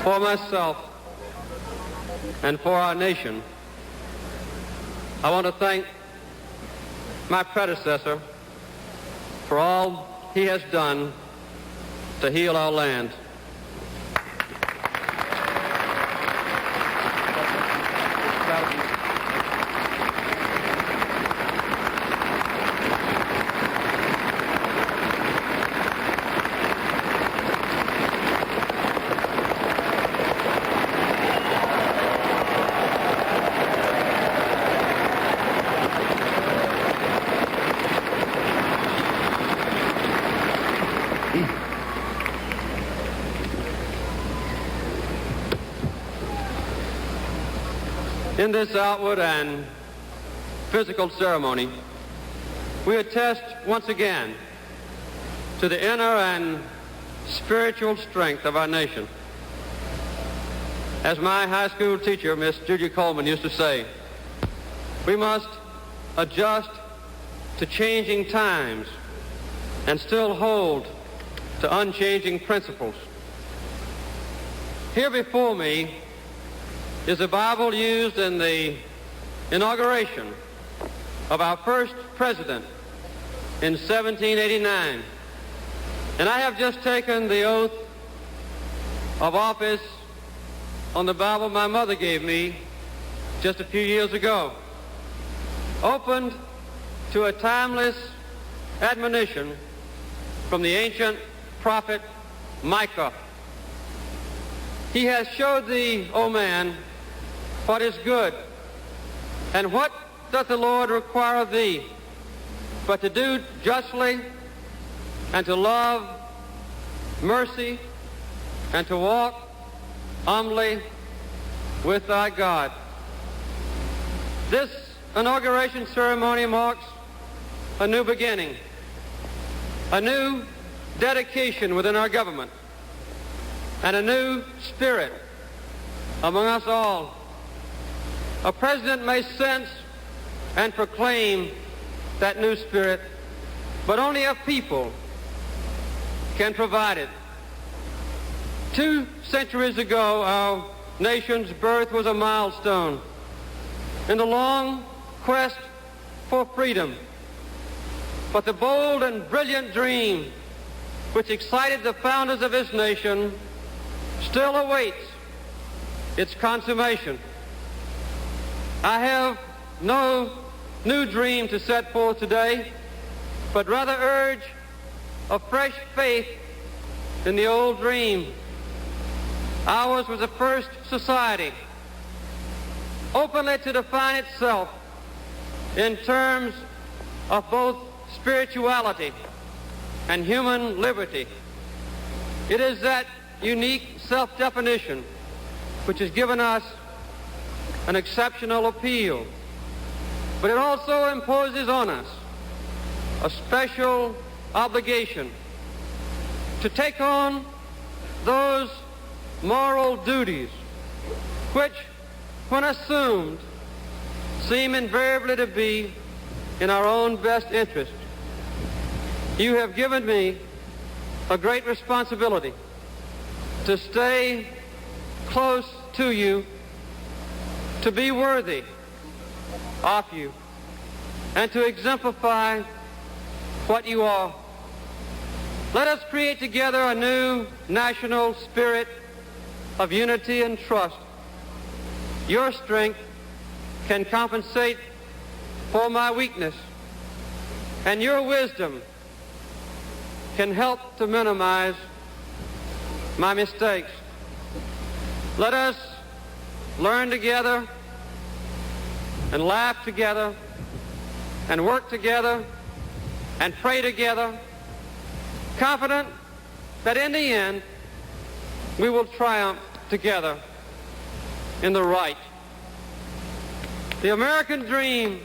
For myself and for our nation, I want to thank my predecessor for all he has done to heal our land. In this outward and physical ceremony, we attest once again to the inner and spiritual strength of our nation. As my high school teacher, Miss Julia Coleman, used to say, we must adjust to changing times and still hold to unchanging principles. Here before me is a Bible used in the inauguration of our first president in 1789. And I have just taken the oath of office on the Bible my mother gave me just a few years ago, opened to a timeless admonition from the ancient prophet Micah. He has showed thee, O man, what is good, and what doth the Lord require of thee, but to do justly, and to love mercy, and to walk humbly with thy God. This inauguration ceremony marks a new beginning, a new dedication within our government, and a new spirit among us all. A president may sense and proclaim that new spirit, but only a people can provide it. 2 centuries ago, our nation's birth was a milestone in the long quest for freedom. But the bold and brilliant dream which excited the founders of this nation still awaits its consummation. I have no new dream to set forth today, but rather urge a fresh faith in the old dream. Ours was the first society openly to define itself in terms of both spirituality and human liberty. It is that unique self-definition which has given us an exceptional appeal, but it also imposes on us a special obligation to take on those moral duties which, when assumed, seem invariably to be in our own best interest. You have given me a great responsibility to stay close to you, to be worthy of you, and to exemplify what you are. Let us create together a new national spirit of unity and trust. Your strength can compensate for my weakness, and your wisdom can help to minimize my mistakes. Let us learn together and laugh together and work together and pray together, confident that in the end we will triumph together in the right. The American dream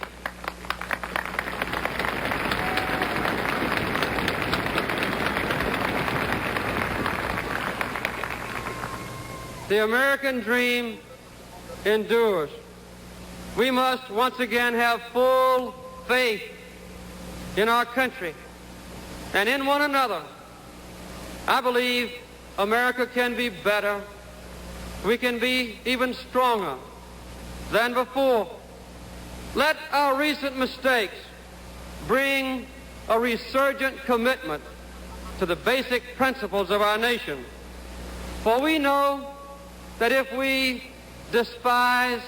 endures. We must once again have full faith in our country and in one another. I believe America can be better we can be even stronger than before. Let our recent mistakes bring a resurgent commitment to the basic principles of our nation. For we know that if we despise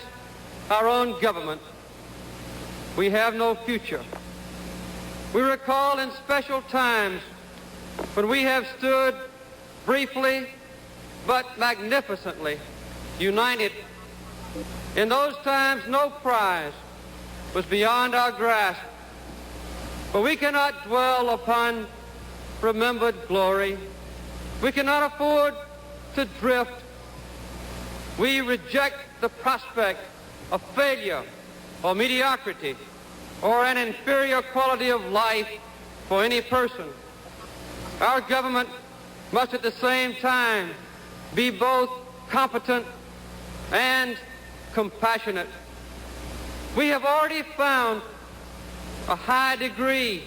our own government, we have no future. We recall in special times when we have stood briefly but magnificently united. In those times, no prize was beyond our grasp, but we cannot dwell upon remembered glory. We cannot afford to drift. We reject the prospect of failure or mediocrity or an inferior quality of life for any person. Our government must at the same time be both competent and compassionate. We have already found a high degree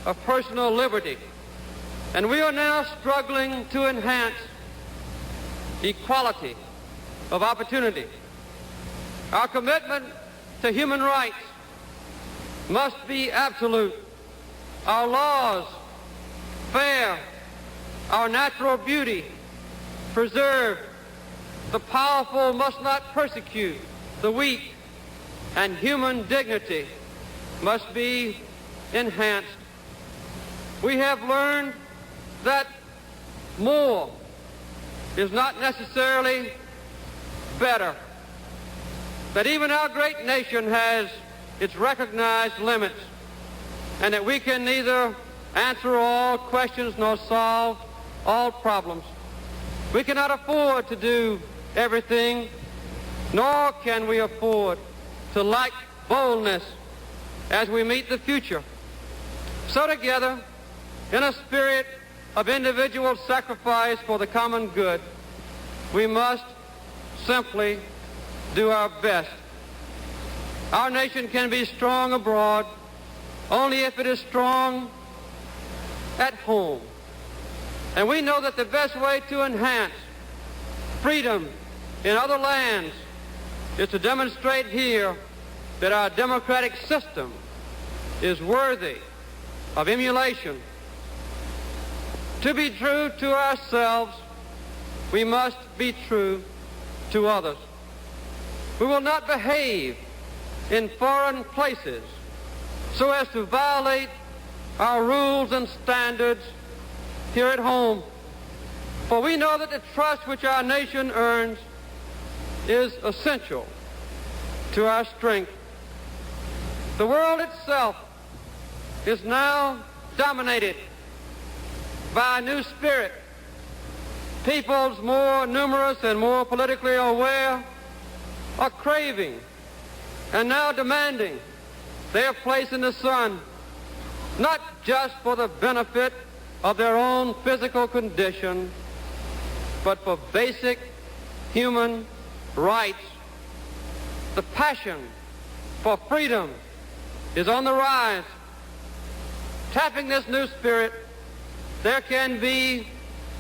of personal liberty, and we are now struggling to enhance equality of opportunity. Our commitment to human rights must be absolute. Our laws fair, our natural beauty preserved. The powerful must not persecute the weak, and human dignity must be enhanced. We have learned that more is not necessarily better, that even our great nation has its recognized limits, and that we can neither answer all questions nor solve all problems. We cannot afford to do everything, nor can we afford to lack boldness as we meet the future. So together, in a spirit of individual sacrifice for the common good, we must simply do our best. Our nation can be strong abroad only if it is strong at home. And we know that the best way to enhance freedom in other lands is to demonstrate here that our democratic system is worthy of emulation. To be true to ourselves, we must be true to others. We will not behave in foreign places so as to violate our rules and standards here at home. For we know that the trust which our nation earns is essential to our strength. The world itself is now dominated by a new spirit. Peoples more numerous and more politically aware are craving and now demanding their place in the sun, not just for the benefit of their own physical condition, but for basic human rights. The passion for freedom is on the rise. Tapping this new spirit, there can be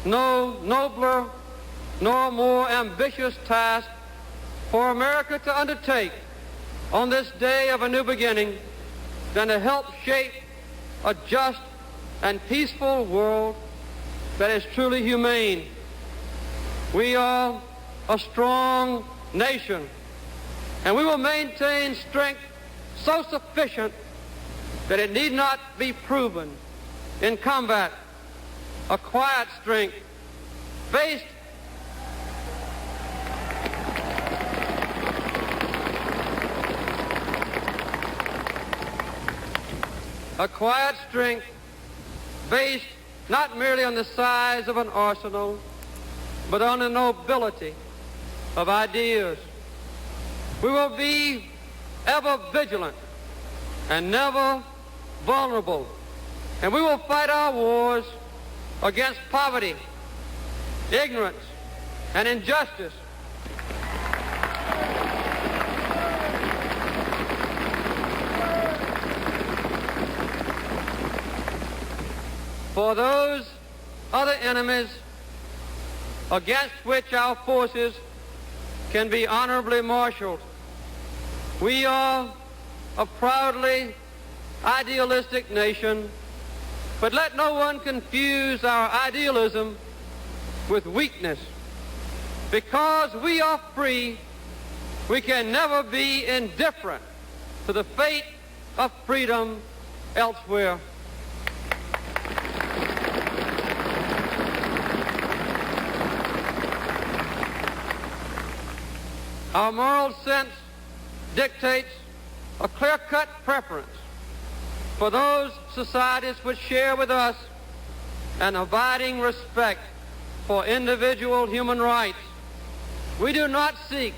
no nobler nor more ambitious task for America to undertake on this day of a new beginning than to help shape a just and peaceful world that is truly humane. We are a strong nation, and we will maintain strength so sufficient that it need not be proven in combat. A quiet strength based not merely on the size of an arsenal, but on the nobility of ideas. We will be ever vigilant and never vulnerable, and we will fight our wars against poverty, ignorance, and injustice. For those other enemies against which our forces can be honorably marshaled. We are a proudly idealistic nation, but let no one confuse our idealism with weakness. Because we are free, we can never be indifferent to the fate of freedom elsewhere. Our moral sense dictates a clear-cut preference for those societies which share with us an abiding respect for individual human rights. We do not seek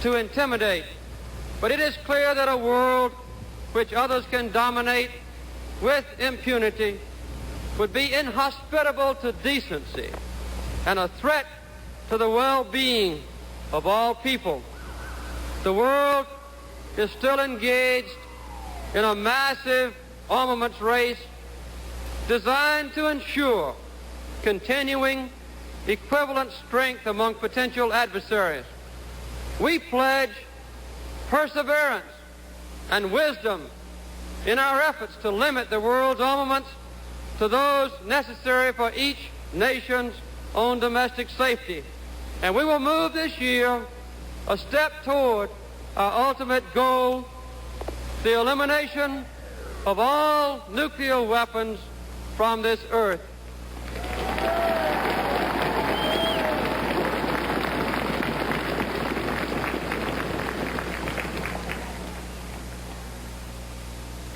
to intimidate, but it is clear that a world which others can dominate with impunity would be inhospitable to decency and a threat to the well-being of all people. The world is still engaged in a massive armaments race designed to ensure continuing equivalent strength among potential adversaries. We pledge perseverance and wisdom in our efforts to limit the world's armaments to those necessary for each nation's own domestic safety. And we will move this year a step toward our ultimate goal, the elimination of all nuclear weapons from this earth.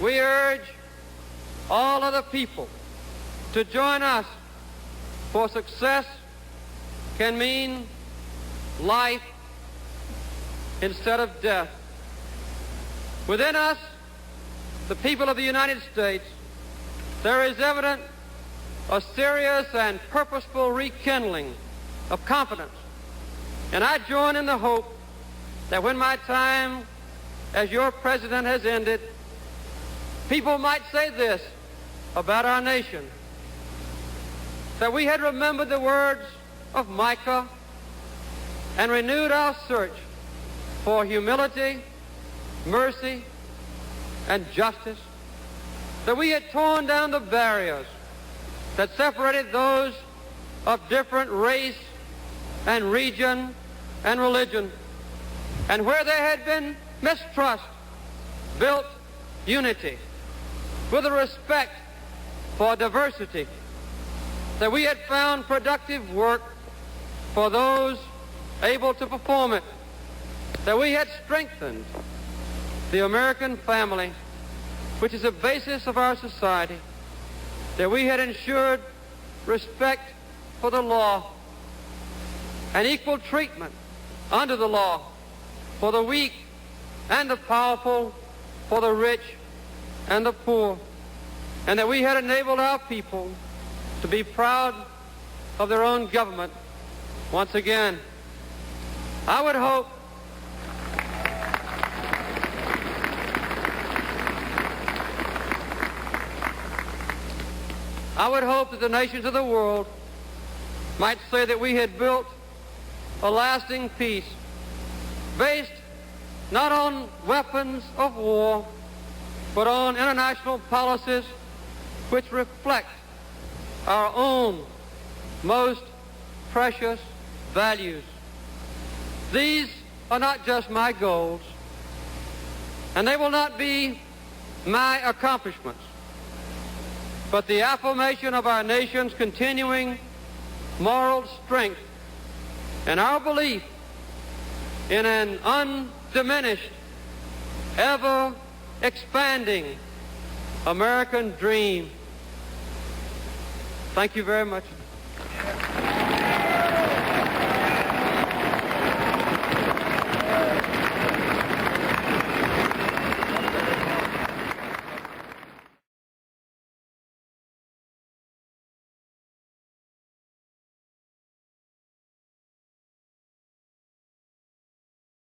We urge all other people to join us, for success can mean life instead of death. Within us, the people of the United States, there is evident a serious and purposeful rekindling of confidence. And I join in the hope that when my time as your president has ended, people might say this about our nation, that we had remembered the words of Micah and renewed our search for humility, mercy, and justice, that we had torn down the barriers that separated those of different race and region and religion, and where there had been mistrust, built unity with a respect for diversity, that we had found productive work for those able to perform it, that we had strengthened the American family, which is the basis of our society, that we had ensured respect for the law and equal treatment under the law for the weak and the powerful, for the rich and the poor, and that we had enabled our people to be proud of their own government once again. I would hope that the nations of the world might say that we had built a lasting peace based not on weapons of war, but on international policies which reflect our own most precious values. These are not just my goals, and they will not be my accomplishments, but the affirmation of our nation's continuing moral strength and our belief in an undiminished, ever-expanding American dream. Thank you very much.